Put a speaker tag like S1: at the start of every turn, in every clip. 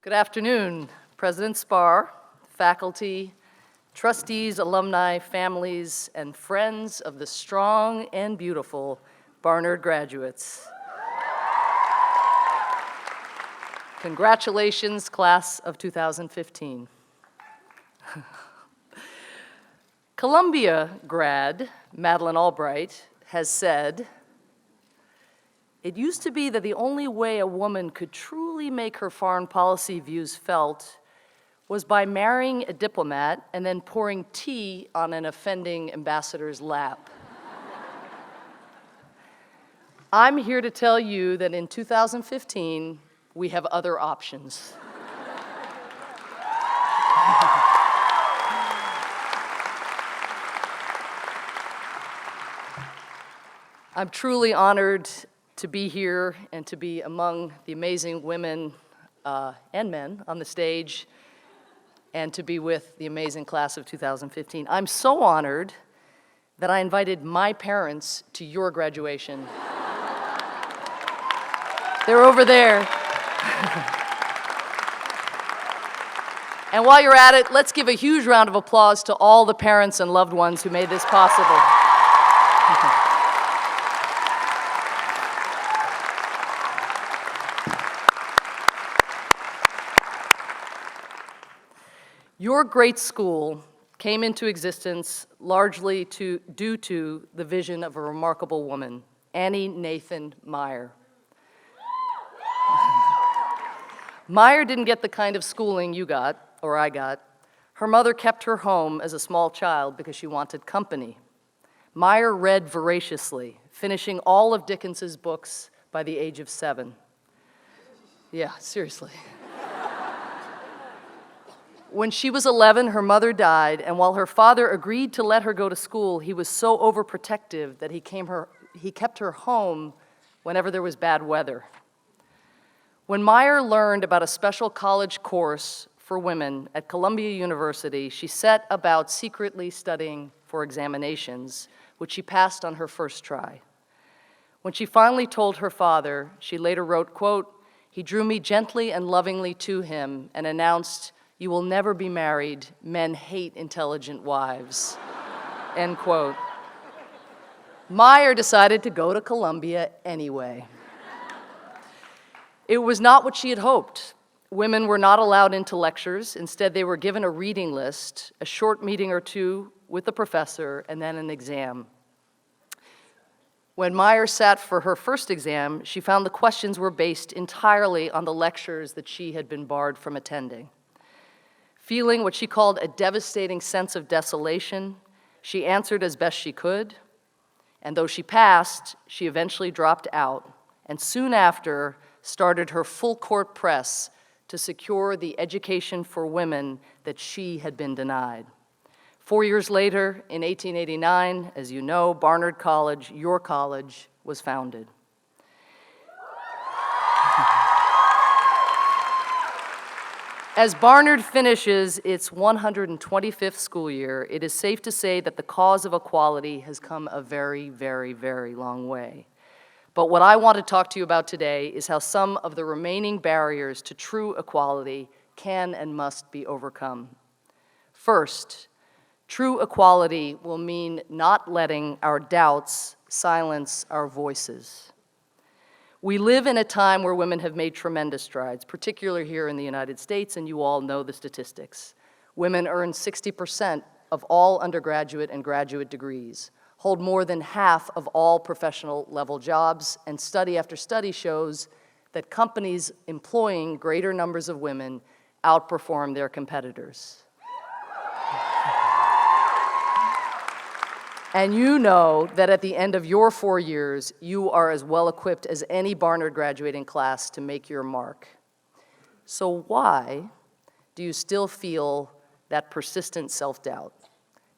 S1: Good afternoon, President Spar, faculty, trustees, alumni, families, and friends of the strong and beautiful Barnard graduates. Congratulations, class of 2015. Columbia grad Madeleine Albright has said, "It used to be that the only way a woman could truly make her foreign policy views felt was by marrying a diplomat and then pouring tea on an offending ambassador's lap." I'm here to tell you that in 2015, we have other options. I'm truly honored to be here and to be among the amazing women and men on the stage and to be with the amazing class of 2015. I'm so honored that I invited my parents to your graduation. They're over there. And while you're at it, let's give a huge round of applause to all the parents and loved ones who made this possible. Your great school came into existence largely due to the vision of a remarkable woman, Annie Nathan Meyer. Meyer didn't get the kind of schooling you got, or I got. Her mother kept her home as a small child because she wanted company. Meyer read voraciously, finishing all of Dickens's books by the age of 7. Yeah, seriously. When she was 11, her mother died, and while her father agreed to let her go to school, he was so overprotective that he kept her home whenever there was bad weather. When Meyer learned about a special college course for women at Columbia University, she set about secretly studying for examinations, which she passed on her first try. When she finally told her father, she later wrote, quote, "He drew me gently and lovingly to him and announced, 'You will never be married. Men hate intelligent wives.'" End quote. Meyer decided to go to Columbia anyway. It was not what she had hoped. Women were not allowed into lectures. Instead, they were given a reading list, a short meeting or two with the professor, and then an exam. When Meyer sat for her first exam, she found the questions were based entirely on the lectures that she had been barred from attending. Feeling what she called a devastating sense of desolation, she answered as best she could, and though she passed, she eventually dropped out, and soon after started her full-court press to secure the education for women that she had been denied. 4 years later, in 1889, as you know, Barnard College, your college, was founded. As Barnard finishes its 125th school year, it is safe to say that the cause of equality has come a very, very, very long way. But what I want to talk to you about today is how some of the remaining barriers to true equality can and must be overcome. First, true equality will mean not letting our doubts silence our voices. We live in a time where women have made tremendous strides, particularly here in the United States, and you all know the statistics. Women earn 60% of all undergraduate and graduate degrees, hold more than half of all professional level jobs, and study after study shows that companies employing greater numbers of women outperform their competitors. And you know that at the end of your 4 years, you are as well equipped as any Barnard graduating class to make your mark. So why do you still feel that persistent self-doubt,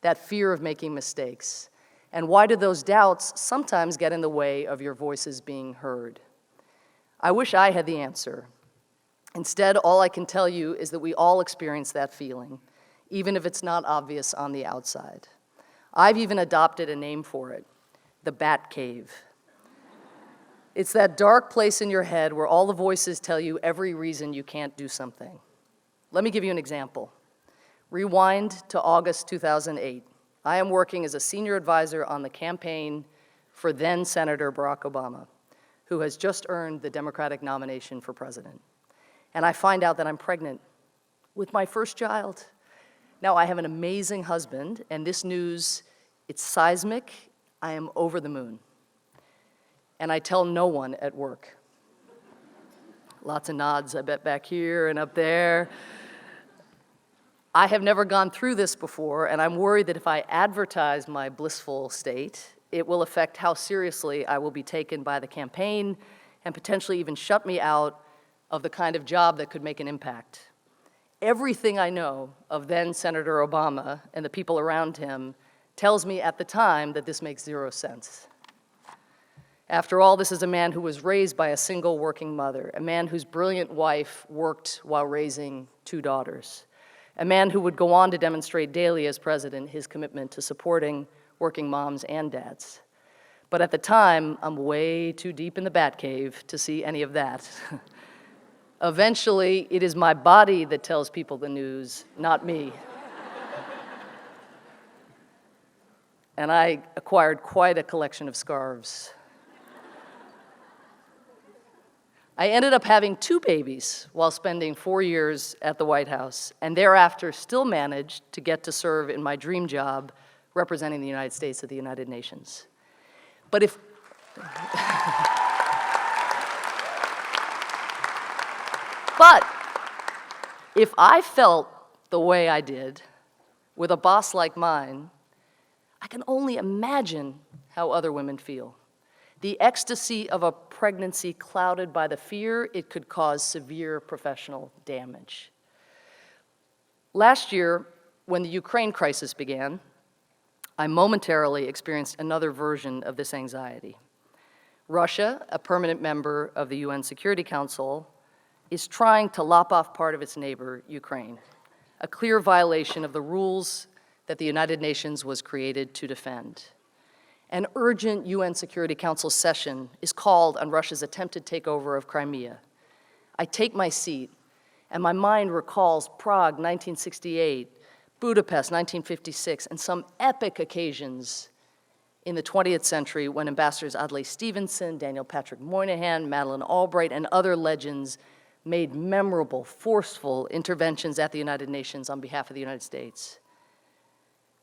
S1: that fear of making mistakes? And why do those doubts sometimes get in the way of your voices being heard? I wish I had the answer. Instead, all I can tell you is that we all experience that feeling, even if it's not obvious on the outside. I've even adopted a name for it, the Bat Cave. It's that dark place in your head where all the voices tell you every reason you can't do something. Let me give you an example. Rewind to August 2008. I am working as a senior advisor on the campaign for then Senator Barack Obama, who has just earned the Democratic nomination for president. And I find out that I'm pregnant with my first child. Now, I have an amazing husband, and this news, it's seismic. I am over the moon. And I tell no one at work. Lots of nods, I bet, back here and up there. I have never gone through this before, and I'm worried that if I advertise my blissful state, it will affect how seriously I will be taken by the campaign and potentially even shut me out of the kind of job that could make an impact. Everything I know of then Senator Obama and the people around him tells me at the time that this makes zero sense. After all, this is a man who was raised by a single working mother, a man whose brilliant wife worked while raising 2 daughters, a man who would go on to demonstrate daily as president his commitment to supporting working moms and dads. But at the time, I'm way too deep in the Batcave to see any of that. Eventually, it is my body that tells people the news, not me. And I acquired quite a collection of scarves. I ended up having 2 babies while spending 4 years at the White House, and thereafter still managed to get to serve in my dream job representing the United States at the United Nations. But if I felt the way I did with a boss like mine, I can only imagine how other women feel. The ecstasy of a pregnancy clouded by the fear it could cause severe professional damage. Last year, when the Ukraine crisis began, I momentarily experienced another version of this anxiety. Russia, a permanent member of the UN Security Council, is trying to lop off part of its neighbor, Ukraine, a clear violation of the rules that the United Nations was created to defend. An urgent UN Security Council session is called on Russia's attempted takeover of Crimea. I take my seat, and my mind recalls Prague, 1968, Budapest, 1956, and some epic occasions in the 20th century when Ambassadors Adlai Stevenson, Daniel Patrick Moynihan, Madeleine Albright, and other legends made memorable, forceful interventions at the United Nations on behalf of the United States.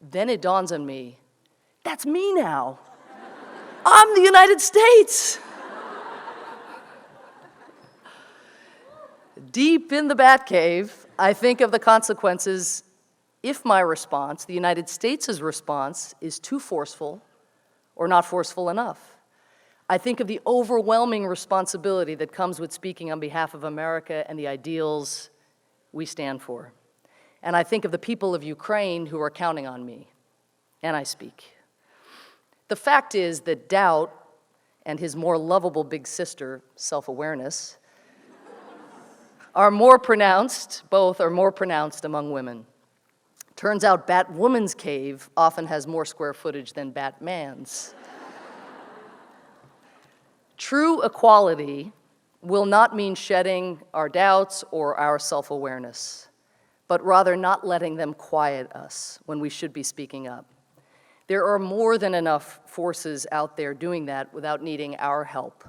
S1: Then it dawns on me, that's me now. I'm the United States. Deep in the Batcave, I think of the consequences if my response, the United States' response, is too forceful or not forceful enough. I think of the overwhelming responsibility that comes with speaking on behalf of America and the ideals we stand for. And I think of the people of Ukraine who are counting on me, and I speak. The fact is that doubt and his more lovable big sister, self-awareness, are more pronounced, both are more pronounced among women. Turns out Batwoman's cave often has more square footage than Batman's. True equality will not mean shedding our doubts or our self-awareness, but rather not letting them quiet us when we should be speaking up. There are more than enough forces out there doing that without needing our help.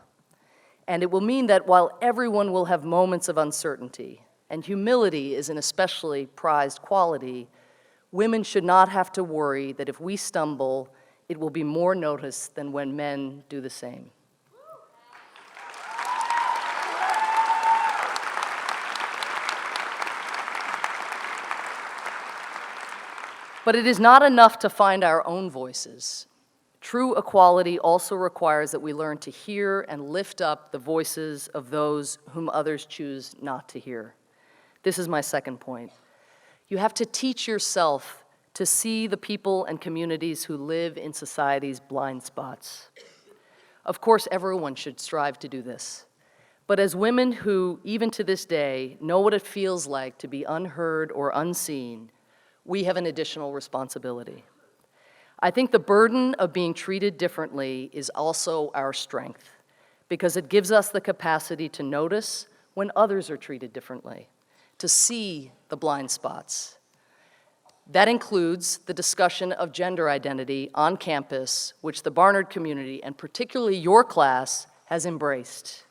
S1: And it will mean that while everyone will have moments of uncertainty, and humility is an especially prized quality, women should not have to worry that if we stumble, it will be more noticed than when men do the same. But it is not enough to find our own voices. True equality also requires that we learn to hear and lift up the voices of those whom others choose not to hear. This is my second point. You have to teach yourself to see the people and communities who live in society's blind spots. Of course, everyone should strive to do this. But as women who, even to this day, know what it feels like to be unheard or unseen, we have an additional responsibility. I think the burden of being treated differently is also our strength, because it gives us the capacity to notice when others are treated differently, to see the blind spots. That includes the discussion of gender identity on campus, which the Barnard community, and particularly your class, has embraced.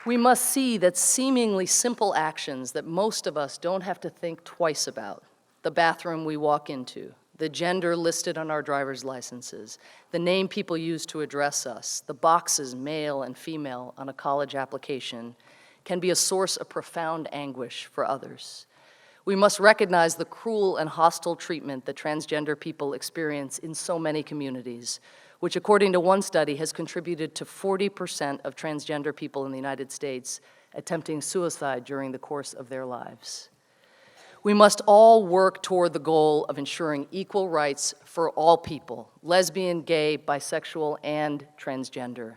S1: We must see that seemingly simple actions that most of us don't have to think twice about, the bathroom we walk into, the gender listed on our driver's licenses, the name people use to address us, the boxes, male and female, on a college application, can be a source of profound anguish for others. We must recognize the cruel and hostile treatment that transgender people experience in so many communities, which according to one study has contributed to 40% of transgender people in the United States attempting suicide during the course of their lives. We must all work toward the goal of ensuring equal rights for all people, lesbian, gay, bisexual, and transgender.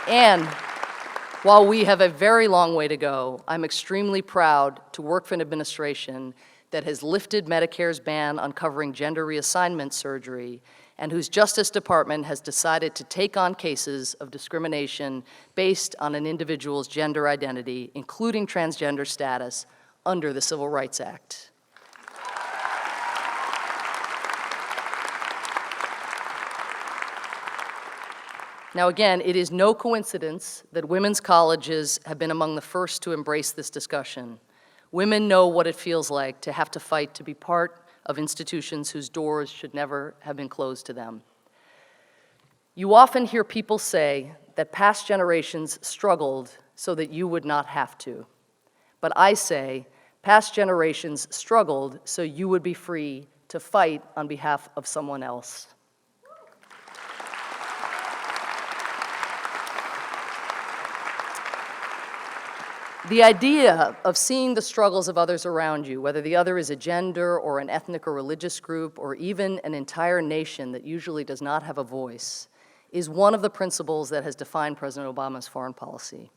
S1: And while we have a very long way to go, I'm extremely proud to work for an administration that has lifted Medicare's ban on covering gender reassignment surgery and whose Justice Department has decided to take on cases of discrimination based on an individual's gender identity, including transgender status, under the Civil Rights Act. Now again, it is no coincidence that women's colleges have been among the first to embrace this discussion. Women know what it feels like to have to fight to be part of institutions whose doors should never have been closed to them. You often hear people say that past generations struggled so that you would not have to. But I say, past generations struggled so you would be free to fight on behalf of someone else. The idea of seeing the struggles of others around you, whether the other is a gender or an ethnic or religious group or even an entire nation that usually does not have a voice, is one of the principles that has defined President Obama's foreign policy.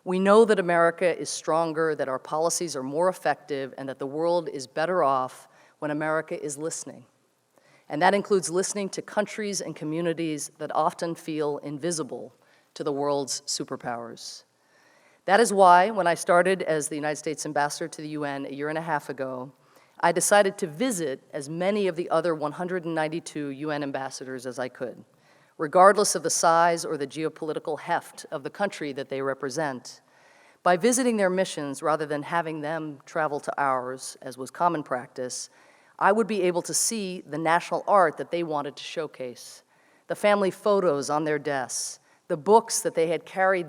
S1: We know that America is stronger, that our policies are more effective, and that the world is better off when America is listening. And that includes listening to countries and communities that often feel invisible to the world's superpowers. That is why, when I started as the United States Ambassador to the UN a year and a half ago, I decided to visit as many of the other 192 UN ambassadors as I could, regardless of the size or the geopolitical heft of the country that they represent. By visiting their missions rather than having them travel to ours, as was common practice, I would be able to see the national art that they wanted to showcase, the family photos on their desks, the books that they had carried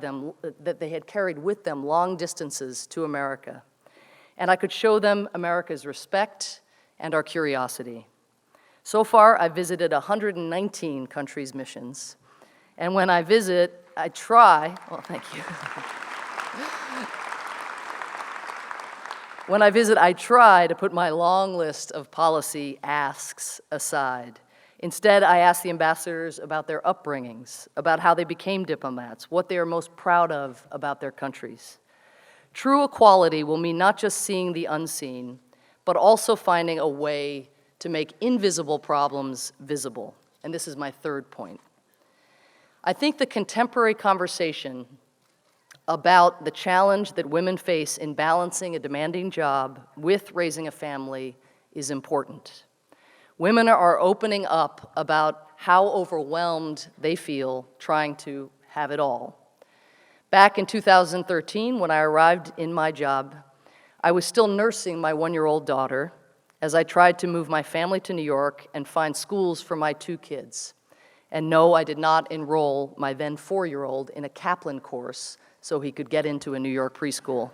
S1: with them long distances to America. And I could show them America's respect and our curiosity. So far, I've visited 119 countries' missions. And when I visit, I try, well, thank you. When I visit, I try to put my long list of policy asks aside. Instead, I ask the ambassadors about their upbringings, about how they became diplomats, what they are most proud of about their countries. True equality will mean not just seeing the unseen, but also finding a way to make invisible problems visible. And this is my third point. I think the contemporary conversation about the challenge that women face in balancing a demanding job with raising a family is important. Women are opening up about how overwhelmed they feel trying to have it all. Back in 2013, when I arrived in my job, I was still nursing my 1-year-old daughter as I tried to move my family to New York and find schools for my 2 kids. And no, I did not enroll my then 4-year-old in a Kaplan course so he could get into a New York preschool.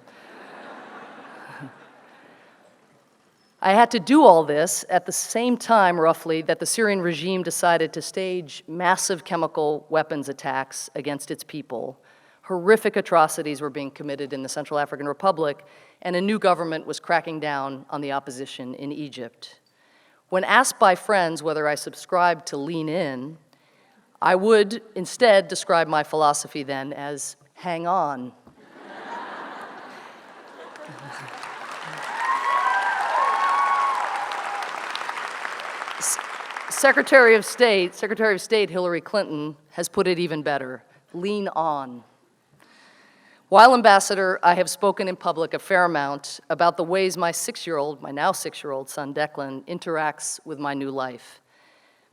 S1: I had to do all this at the same time, roughly, that the Syrian regime decided to stage massive chemical weapons attacks against its people. Horrific atrocities were being committed in the Central African Republic, and a new government was cracking down on the opposition in Egypt. When asked by friends whether I subscribed to lean in, I would instead describe my philosophy then as hang on. Secretary of State Hillary Clinton has put it even better: lean on. While ambassador, I have spoken in public a fair amount about the ways my now six-year-old son Declan interacts with my new life,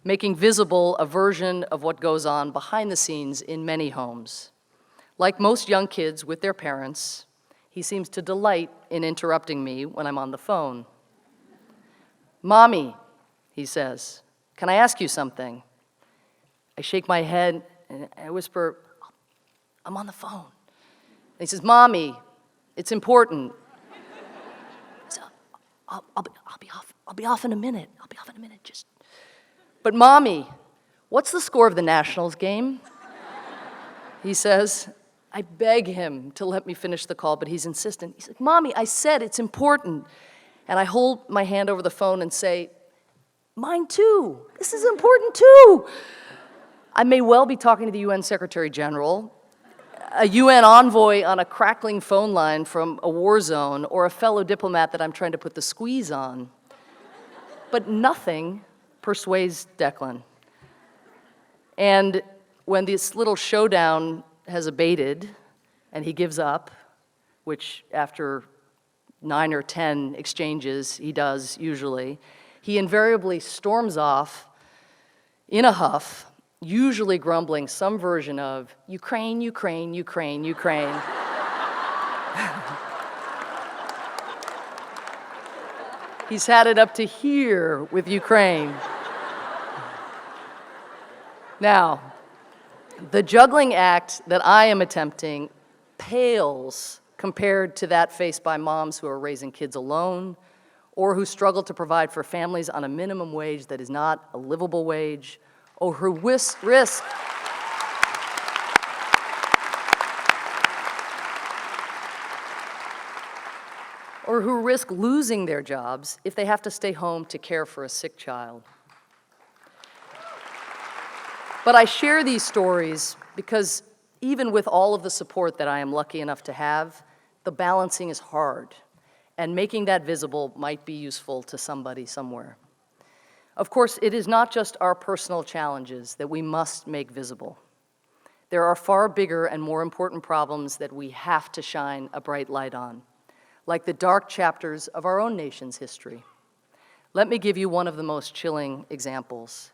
S1: making visible a version of what goes on behind the scenes in many homes. Like most young kids with their parents, he seems to delight in interrupting me when I'm on the phone. "Mommy," he says, "can I ask you something?" I shake my head and I whisper, "I'm on the phone." And he says, "Mommy, it's important." I say, I'll be off in a minute. Just. "But Mommy, what's the score of the Nationals game?" He says. I beg him to let me finish the call, but he's insistent. He's like, "Mommy, I said it's important." And I hold my hand over the phone and say, "Mine too. This is important too." I may well be talking to the UN Secretary General, a UN envoy on a crackling phone line from a war zone, or a fellow diplomat that I'm trying to put the squeeze on. But nothing persuades Declan. And when this little showdown has abated and he gives up, which after 9 or 10 exchanges he does usually, he invariably storms off in a huff, usually grumbling some version of Ukraine, Ukraine, Ukraine, Ukraine. He's had it up to here with Ukraine. Now, the juggling act that I am attempting pales compared to that faced by moms who are raising kids alone or who struggle to provide for families on a minimum wage that is not a livable wage, or who risk losing their jobs if they have to stay home to care for a sick child. But I share these stories because even with all of the support that I am lucky enough to have, the balancing is hard, and making that visible might be useful to somebody somewhere. Of course, it is not just our personal challenges that we must make visible. There are far bigger and more important problems that we have to shine a bright light on, like the dark chapters of our own nation's history. Let me give you one of the most chilling examples.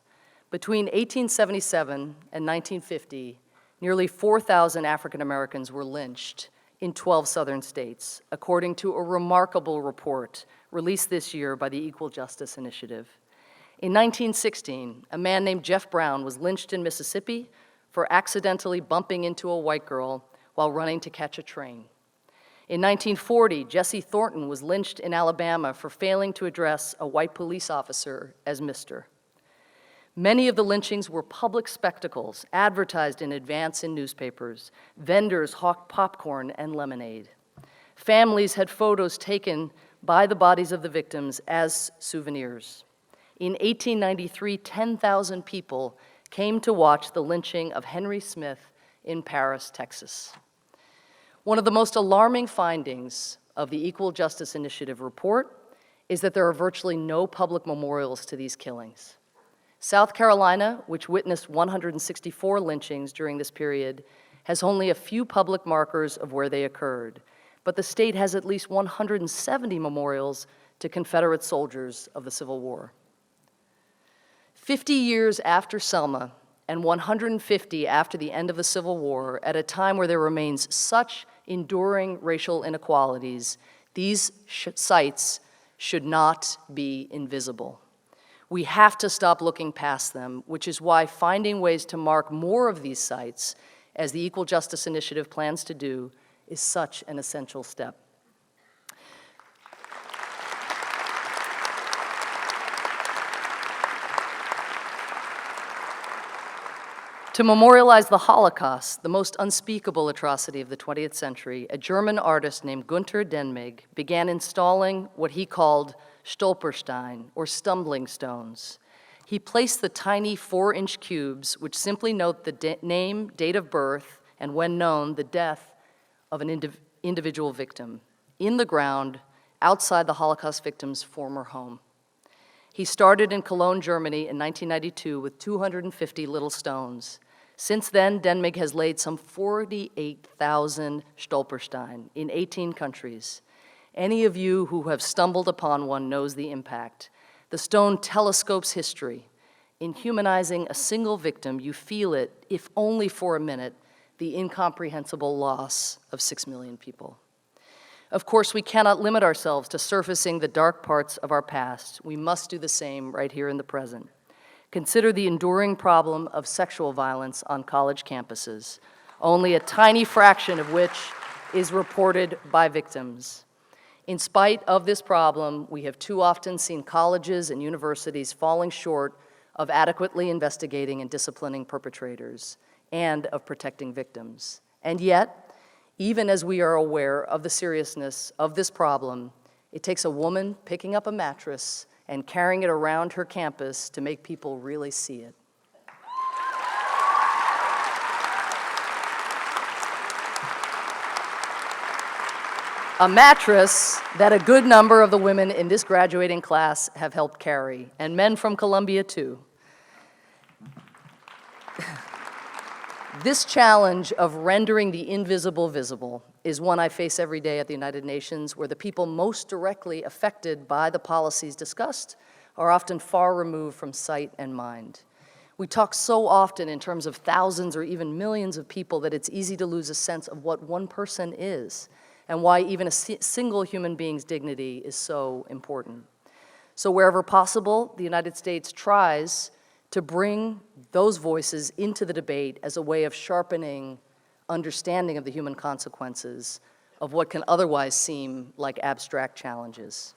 S1: Between 1877 and 1950, nearly 4,000 African Americans were lynched in 12 southern states, according to a remarkable report released this year by the Equal Justice Initiative. In 1916, a man named Jeff Brown was lynched in Mississippi for accidentally bumping into a white girl while running to catch a train. In 1940, Jesse Thornton was lynched in Alabama for failing to address a white police officer as Mr. Many of the lynchings were public spectacles, advertised in advance in newspapers. Vendors hawked popcorn and lemonade. Families had photos taken by the bodies of the victims as souvenirs. In 1893, 10,000 people came to watch the lynching of Henry Smith in Paris, Texas. One of the most alarming findings of the Equal Justice Initiative report is that there are virtually no public memorials to these killings. South Carolina, which witnessed 164 lynchings during this period, has only a few public markers of where they occurred, but the state has at least 170 memorials to Confederate soldiers of the Civil War. 50 years after Selma and 150 after the end of the Civil War, at a time where there remains such enduring racial inequalities, these sites should not be invisible. We have to stop looking past them, which is why finding ways to mark more of these sites, as the Equal Justice Initiative plans to do, is such an essential step. To memorialize the Holocaust, the most unspeakable atrocity of the 20th century, a German artist named Gunther Denmig began installing what he called Stolperstein, or stumbling stones. He placed the tiny 4-inch cubes, which simply note the name, date of birth, and when known, the death of an individual victim, in the ground outside the Holocaust victim's former home. He started in Cologne, Germany in 1992 with 250 little stones. Since then, Denmig has laid some 48,000 Stolpersteine in 18 countries. Any of you who have stumbled upon one knows the impact. The stone telescopes history. In humanizing a single victim, you feel it, if only for a minute, the incomprehensible loss of 6 million people. Of course, we cannot limit ourselves to surfacing the dark parts of our past. We must do the same right here in the present. Consider the enduring problem of sexual violence on college campuses, only a tiny fraction of which is reported by victims. In spite of this problem, we have too often seen colleges and universities falling short of adequately investigating and disciplining perpetrators and of protecting victims. And yet, even as we are aware of the seriousness of this problem, it takes a woman picking up a mattress and carrying it around her campus to make people really see it. A mattress that a good number of the women in this graduating class have helped carry, and men from Columbia too. This challenge of rendering the invisible visible is one I face every day at the United Nations, where the people most directly affected by the policies discussed are often far removed from sight and mind. We talk so often in terms of thousands or even millions of people that it's easy to lose a sense of what one person is and why even a single human being's dignity is so important. So wherever possible, the United States tries to bring those voices into the debate as a way of sharpening understanding of the human consequences of what can otherwise seem like abstract challenges.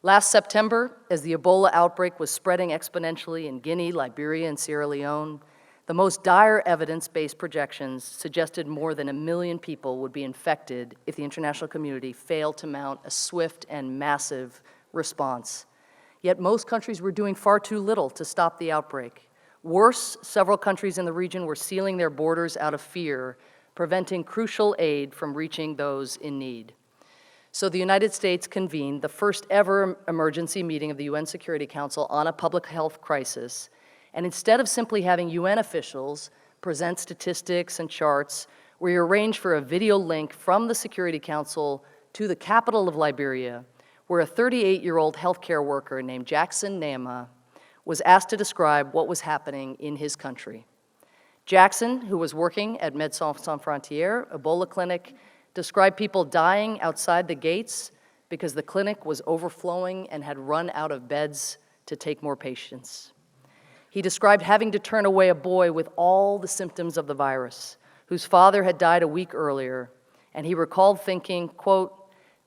S1: Last September, as the Ebola outbreak was spreading exponentially in Guinea, Liberia, and Sierra Leone, the most dire evidence-based projections suggested more than 1 million people would be infected if the international community failed to mount a swift and massive response. Yet most countries were doing far too little to stop the outbreak. Worse, several countries in the region were sealing their borders out of fear, preventing crucial aid from reaching those in need. So the United States convened the first ever emergency meeting of the UN Security Council on a public health crisis, and instead of simply having UN officials present statistics and charts, we arranged for a video link from the Security Council to the capital of Liberia, where a 38-year-old healthcare worker named Jackson Nema was asked to describe what was happening in his country. Jackson, who was working at Médecins Sans Frontières Ebola clinic, described people dying outside the gates because the clinic was overflowing and had run out of beds to take more patients. He described having to turn away a boy with all the symptoms of the virus, whose father had died a week earlier, and he recalled thinking, quote,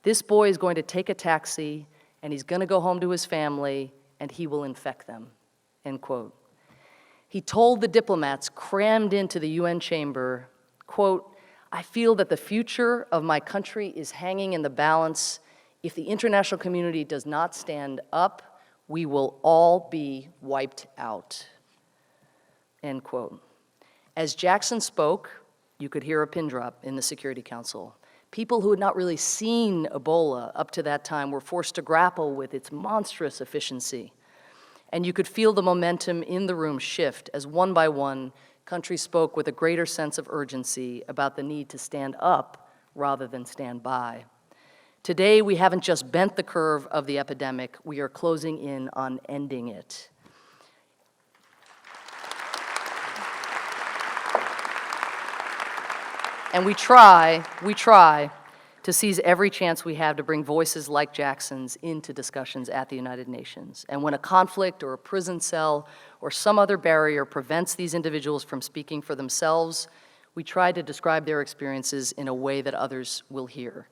S1: "This boy is going to take a taxi, and he's going to go home to his family, and he will infect them," end quote. He told the diplomats crammed into the UN chamber, quote, "I feel that the future of my country is hanging in the balance. If the international community does not stand up, we will all be wiped out," end quote. As Jackson spoke, you could hear a pin drop in the Security Council. People who had not really seen Ebola up to that time were forced to grapple with its monstrous efficiency. And you could feel the momentum in the room shift as one by one, countries spoke with a greater sense of urgency about the need to stand up rather than stand by. Today, we haven't just bent the curve of the epidemic, we are closing in on ending it. And we try to seize every chance we have to bring voices like Jackson's into discussions at the United Nations. And when a conflict or a prison cell or some other barrier prevents these individuals from speaking for themselves, we try to describe their experiences in a way that others will hear.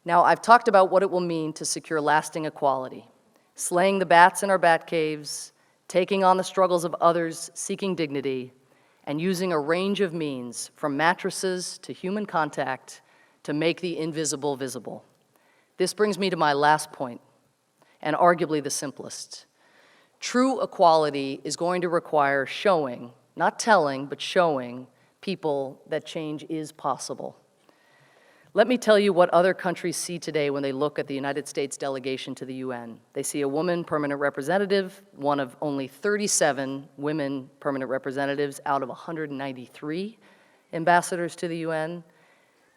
S1: Now, I've talked about what it will mean to secure lasting equality, slaying the bats in our bat caves, taking on the struggles of others seeking dignity, and using a range of means, from mattresses to human contact, to make the invisible visible. This brings me to my last point, and arguably the simplest. True equality is going to require showing, not telling, but showing people that change is possible. Let me tell you what other countries see today when they look at the United States delegation to the UN. They see a woman permanent representative, one of only 37 women permanent representatives out of 193 ambassadors to the UN.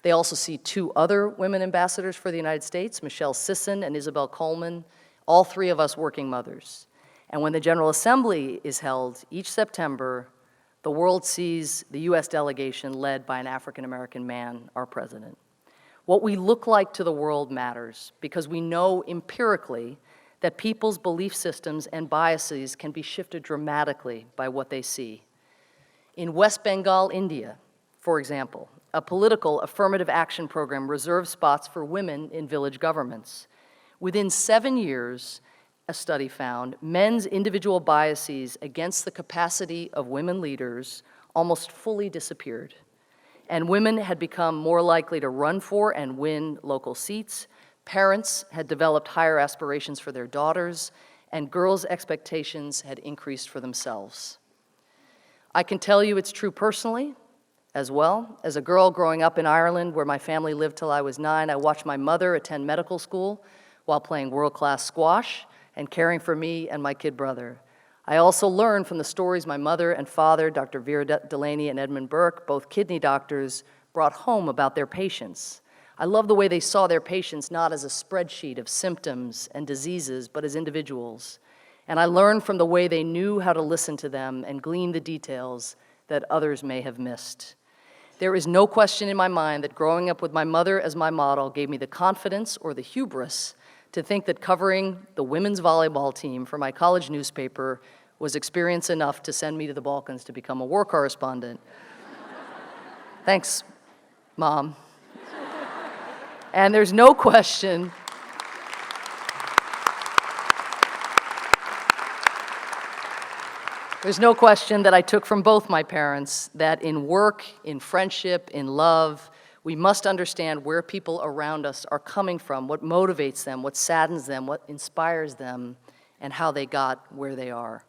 S1: They also see 2 other women ambassadors for the United States, Michelle Sisson and Isabel Coleman, all 3 of us working mothers. And when the General Assembly is held each September, the world sees the US delegation led by an African-American man, our president. What we look like to the world matters because we know empirically that people's belief systems and biases can be shifted dramatically by what they see. In West Bengal, India, for example, a political affirmative action program reserved spots for women in village governments. Within 7 years, a study found men's individual biases against the capacity of women leaders almost fully disappeared. And women had become more likely to run for and win local seats. Parents had developed higher aspirations for their daughters, and girls' expectations had increased for themselves. I can tell you it's true personally as well. As a girl growing up in Ireland, where my family lived till I was 9, I watched my mother attend medical school while playing world-class squash and caring for me and my kid brother. I also learned from the stories my mother and father, Dr. Vera Delaney and Edmund Burke, both kidney doctors, brought home about their patients. I love the way they saw their patients not as a spreadsheet of symptoms and diseases, but as individuals. And I learned from the way they knew how to listen to them and glean the details that others may have missed. There is no question in my mind that growing up with my mother as my model gave me the confidence or the hubris to think that covering the women's volleyball team for my college newspaper was experience enough to send me to the Balkans to become a war correspondent. Thanks, Mom. And there's no question that I took from both my parents that in work, in friendship, in love, we must understand where people around us are coming from, what motivates them, what saddens them, what inspires them, and how they got where they are.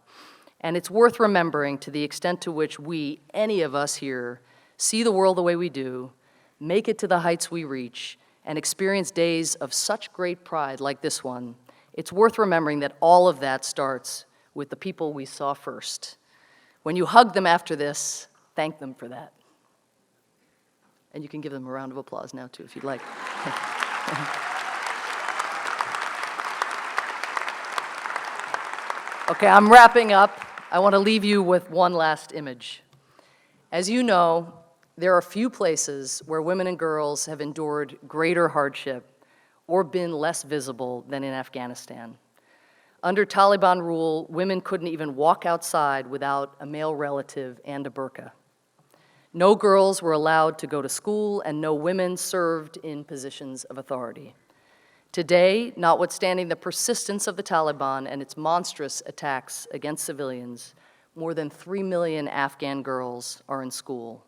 S1: And it's worth remembering to the extent to which we, any of us here, see the world the way we do, make it to the heights we reach, and experience days of such great pride like this one. It's worth remembering that all of that starts with the people we saw first. When you hug them after this, thank them for that. And you can give them a round of applause now, too, if you'd like. Okay, I'm wrapping up. I want to leave you with one last image. As you know, there are few places where women and girls have endured greater hardship or been less visible than in Afghanistan. Under Taliban rule, women couldn't even walk outside without a male relative and a burqa. No girls were allowed to go to school, and no women served in positions of authority. Today, notwithstanding the persistence of the Taliban and its monstrous attacks against civilians, more than 3 million Afghan girls are in school.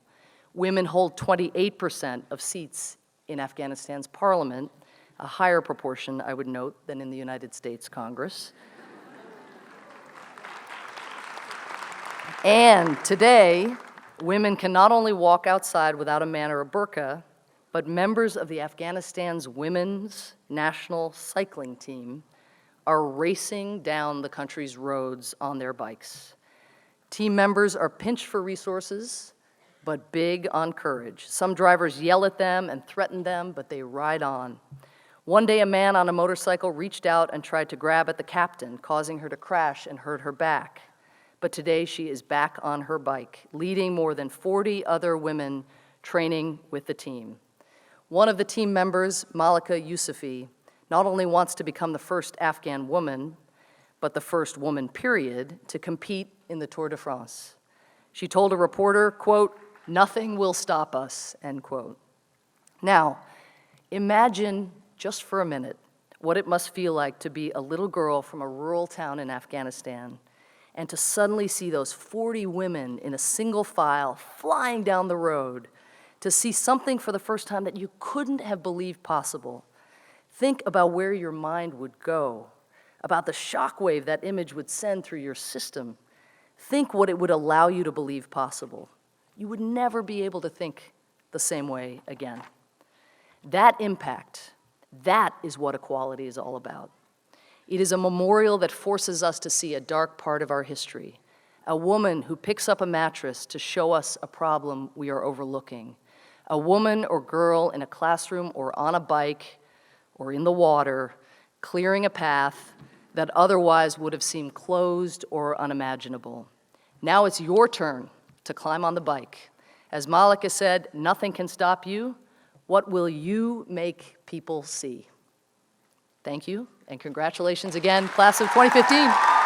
S1: Women hold 28% of seats in Afghanistan's parliament, a higher proportion, I would note, than in the United States Congress. And today, women can not only walk outside without a man or a burqa, but members of the Afghanistan's women's national cycling team are racing down the country's roads on their bikes. Team members are pinched for resources, but big on courage. Some drivers yell at them and threaten them, but they ride on. One day, a man on a motorcycle reached out and tried to grab at the captain, causing her to crash and hurt her back. But today, she is back on her bike, leading more than 40 other women training with the team. One of the team members, Malika Yousufi, not only wants to become the first Afghan woman, but the first woman, period, to compete in the Tour de France. She told a reporter, quote, "Nothing will stop us," end quote. Now, imagine just for a minute what it must feel like to be a little girl from a rural town in Afghanistan and to suddenly see those 40 women in a single file flying down the road, to see something for the first time that you couldn't have believed possible. Think about where your mind would go, about the shockwave that image would send through your system. Think what it would allow you to believe possible. You would never be able to think the same way again. That impact, that is what equality is all about. It is a memorial that forces us to see a dark part of our history, a woman who picks up a mattress to show us a problem we are overlooking, a woman or girl in a classroom or on a bike or in the water, clearing a path that otherwise would have seemed closed or unimaginable. Now it's your turn to climb on the bike. As Malika said, nothing can stop you. What will you make people see? Thank you, and congratulations again, class of 2015.